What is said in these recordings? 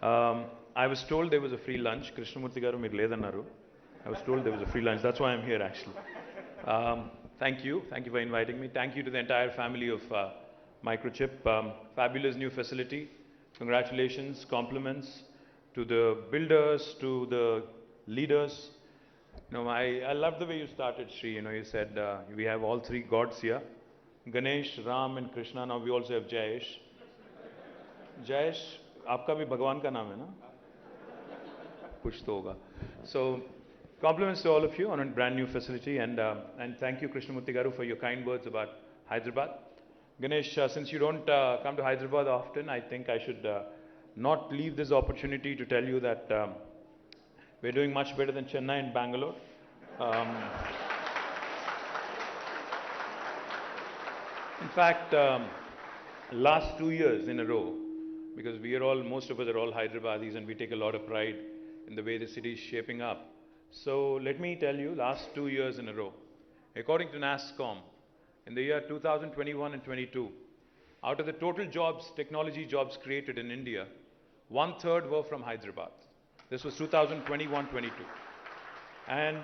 I was told there was a free lunch. Krishnamurti garu meer ledannaru. I was told there was a free lunch. That's why I'm here actually. Thank you. Thank you for inviting me. Thank you to the entire family of Microchip. Fabulous new facility. Congratulations, compliments to the builders, to the leaders. I love the way you started, Sri. You said we have all three gods here. Ganesh, Ram and Krishna. Now we also have Jayesh. Jayesh, आपका भी भगवान का नाम है ना? कुछ तो होगा. So, compliments to all of you on a brand new facility, and thank you, Krishnamurti garu, for your kind words about Hyderabad. Ganesh, since you don't come to Hyderabad often, I think I should not leave this opportunity to tell you that we're doing much better than Chennai and Bangalore. In fact, last 2 years in a row, because most of us are all Hyderabadis and we take a lot of pride in the way the city is shaping up. So let me tell you, last 2 years in a row, according to NASSCOM, in the year 2021 and 22, out of the total jobs, technology jobs created in India, 1/3 were from Hyderabad. This was 2021-22. And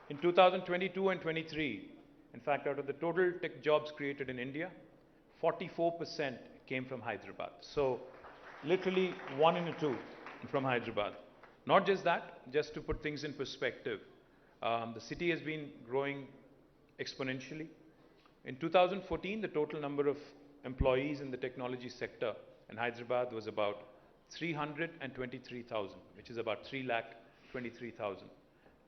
in 2022 and 23, in fact, out of the total tech jobs created in India, 44% came from Hyderabad. So literally 1 in 2 from Hyderabad. Not just that, just to put things in perspective, the city has been growing exponentially. In 2014, the total number of employees in the technology sector in Hyderabad was about 323,000, which is about 3,23,000.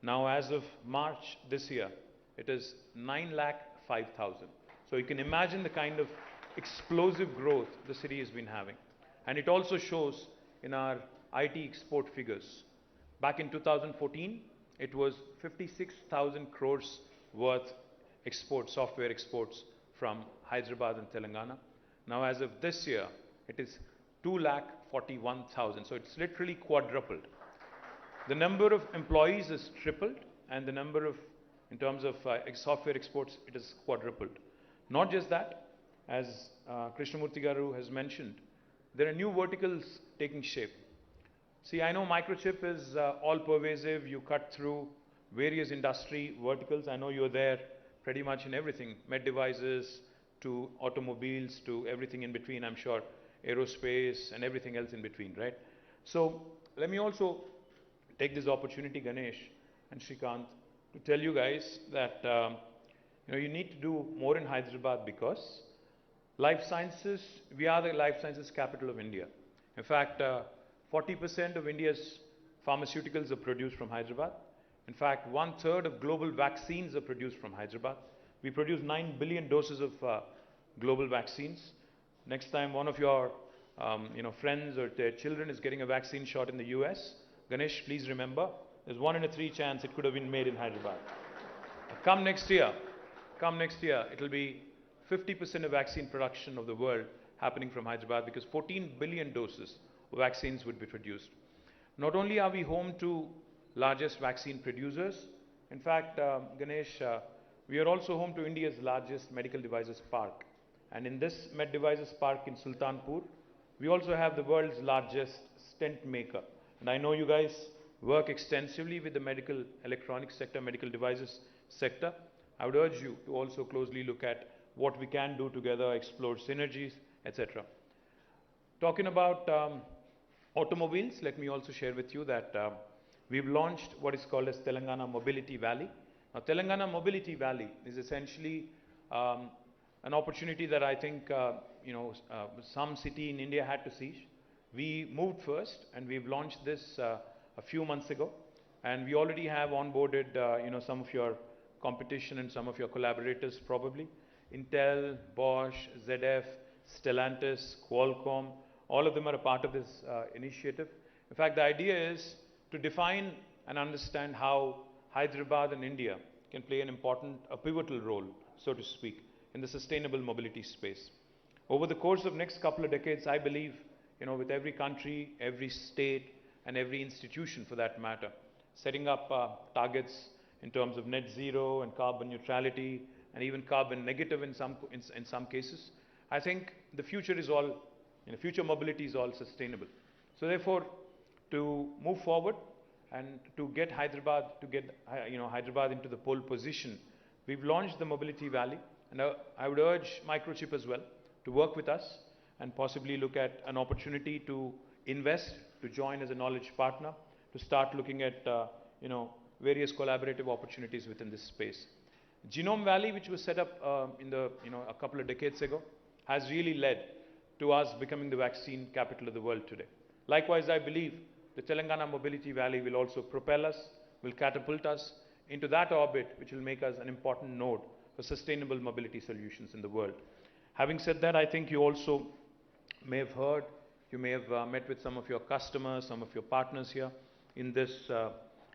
Now, as of March this year, it is 9,05,000. So you can imagine the kind of explosive growth the city has been having. And it also shows in our IT export figures. Back in 2014, it was 56,000 crores worth exports, software exports from Hyderabad and Telangana. Now, as of this year, it is 2,41,000. So it's literally quadrupled. The number of employees has tripled, and the number of, in terms of software exports, it is quadrupled. Not just that, as Krishnamurti garu has mentioned, there are new verticals taking shape. See, I know Microchip is all-pervasive. You cut through various industry verticals. I know you're there pretty much in everything, med devices to automobiles to everything in between, I'm sure, aerospace and everything else in between, right? So let me also take this opportunity, Ganesh and Shrikant, to tell you guys that you need to do more in Hyderabad because life sciences, we are the life sciences capital of India. In fact, 40% of India's pharmaceuticals are produced from Hyderabad. In fact, 1/3 of global vaccines are produced from Hyderabad. We produce 9 billion doses of global vaccines. Next time one of your friends or their children is getting a vaccine shot in the US, Ganesh, please remember, there's 1 in 3 chance it could have been made in Hyderabad. Come next year, it'll be 50% of vaccine production of the world happening from Hyderabad because 14 billion doses of vaccines would be produced. Not only are we home to largest vaccine producers, in fact, Ganesh, we are also home to India's largest medical devices park. And in this med devices park in Sultanpur, we also have the world's largest stent maker. And I know you guys work extensively with the medical electronics sector, medical devices sector. I would urge you to also closely look at what we can do together, explore synergies, etc. Talking about automobiles, let me also share with you that we've launched what is called as Telangana Mobility Valley. Now, Telangana Mobility Valley is essentially an opportunity that I think some city in India had to seize. We moved first, and we've launched this a few months ago, and we already have onboarded some of your competition and some of your collaborators probably. Intel, Bosch, ZF, Stellantis, Qualcomm, all of them are a part of this initiative. In fact, the idea is to define and understand how Hyderabad and India can play a pivotal role, so to speak, in the sustainable mobility space. Over the course of next couple of decades, I believe, with every country, every state, and every institution for that matter, setting up targets in terms of net zero and carbon neutrality and even carbon negative in some cases. I think the future is all, future mobility is all sustainable. So therefore, to move forward and to get Hyderabad, Hyderabad into the pole position, we've launched the Mobility Valley, and I would urge Microchip as well to work with us and possibly look at an opportunity to invest, to join as a knowledge partner, to start looking at various collaborative opportunities within this space. Genome Valley, which was set up a couple of decades ago, has really led to us becoming the vaccine capital of the world today. Likewise, I believe the Telangana Mobility Valley will also propel us, will catapult us into that orbit, which will make us an important node for sustainable mobility solutions in the world. Having said that, I think you also may have heard, you may have met with some of your customers, some of your partners here in this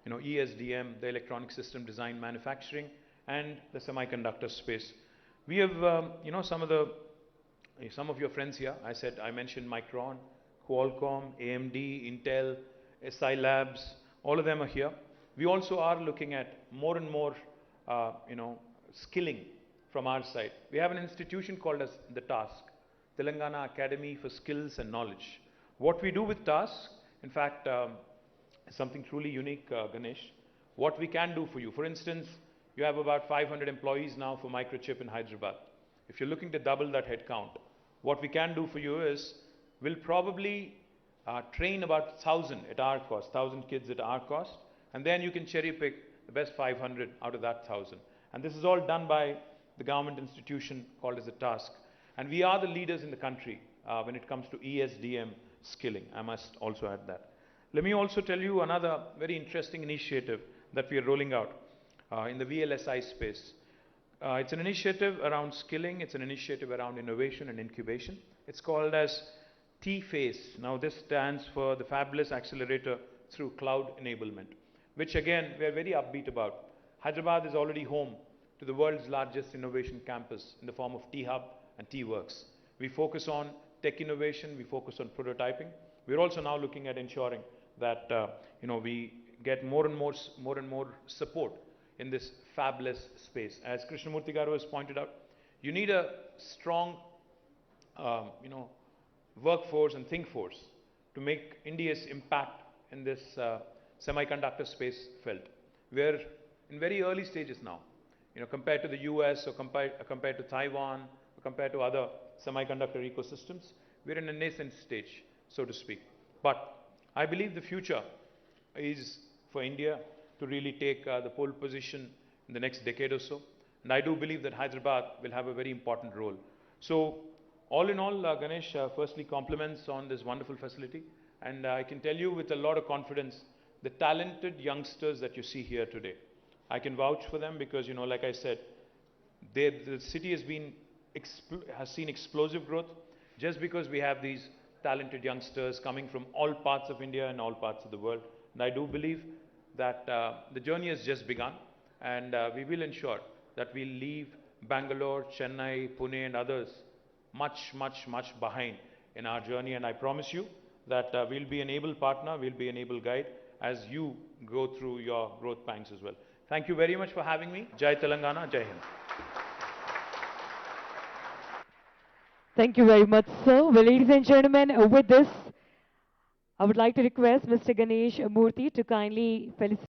ESDM, the Electronic System Design Manufacturing, and the semiconductor space. We have, some of your friends here. I mentioned Micron, Qualcomm, AMD, Intel, SI Labs. All of them are here. We also are looking at more and more, skilling from our side. We have an institution called as the TASK, Telangana Academy for Skills and Knowledge. What we do with TASK, in fact, is something truly unique, Ganesh. What we can do for you, for instance, you have about 500 employees now for Microchip in Hyderabad. If you're looking to double that headcount, what we can do for you is, we'll probably train about 1,000 at our cost, 1,000 kids at our cost, and then you can cherry pick the best 500 out of that 1,000. And this is all done by the government institution called as a TASK. And we are the leaders in the country when it comes to ESDM skilling. I must also add that. Let me also tell you another very interesting initiative that we are rolling out in the VLSI space. It's an initiative around skilling. It's an initiative around innovation and incubation. It's called as T-FACE. Now this stands for the Fabulous Accelerator through Cloud Enablement, which again, we are very upbeat about. Hyderabad is already home to the world's largest innovation campus in the form of T-Hub and T-Works. We focus on tech innovation. We focus on prototyping. We're also now looking at ensuring that we get more and more support in this fabulous space. As Krishnamurthy Garu has pointed out, you need a strong, workforce and think force to make India's impact in this semiconductor space felt. We're in very early stages now, compared to the US or compared to Taiwan or compared to other semiconductor ecosystems. We're in a nascent stage, so to speak. But I believe the future is for India to really take the pole position in the next decade or so. And I do believe that Hyderabad will have a very important role. So all in all, Ganesh, firstly compliments on this wonderful facility. And I can tell you with a lot of confidence, the talented youngsters that you see here today, I can vouch for them because, like I said, the city has seen explosive growth just because we have these talented youngsters coming from all parts of India and all parts of the world. And I do believe that the journey has just begun, and we will ensure that we leave Bangalore, Chennai, Pune and others much behind in our journey. And I promise you that we'll be an able partner, we'll be an able guide as you go through your growth pangs as well. Thank you very much for having me. Jai Telangana, Jai Hind. Thank you very much, sir. Well, ladies and gentlemen, with this, I would like to request Mr. Ganesh Murthy to kindly felicitate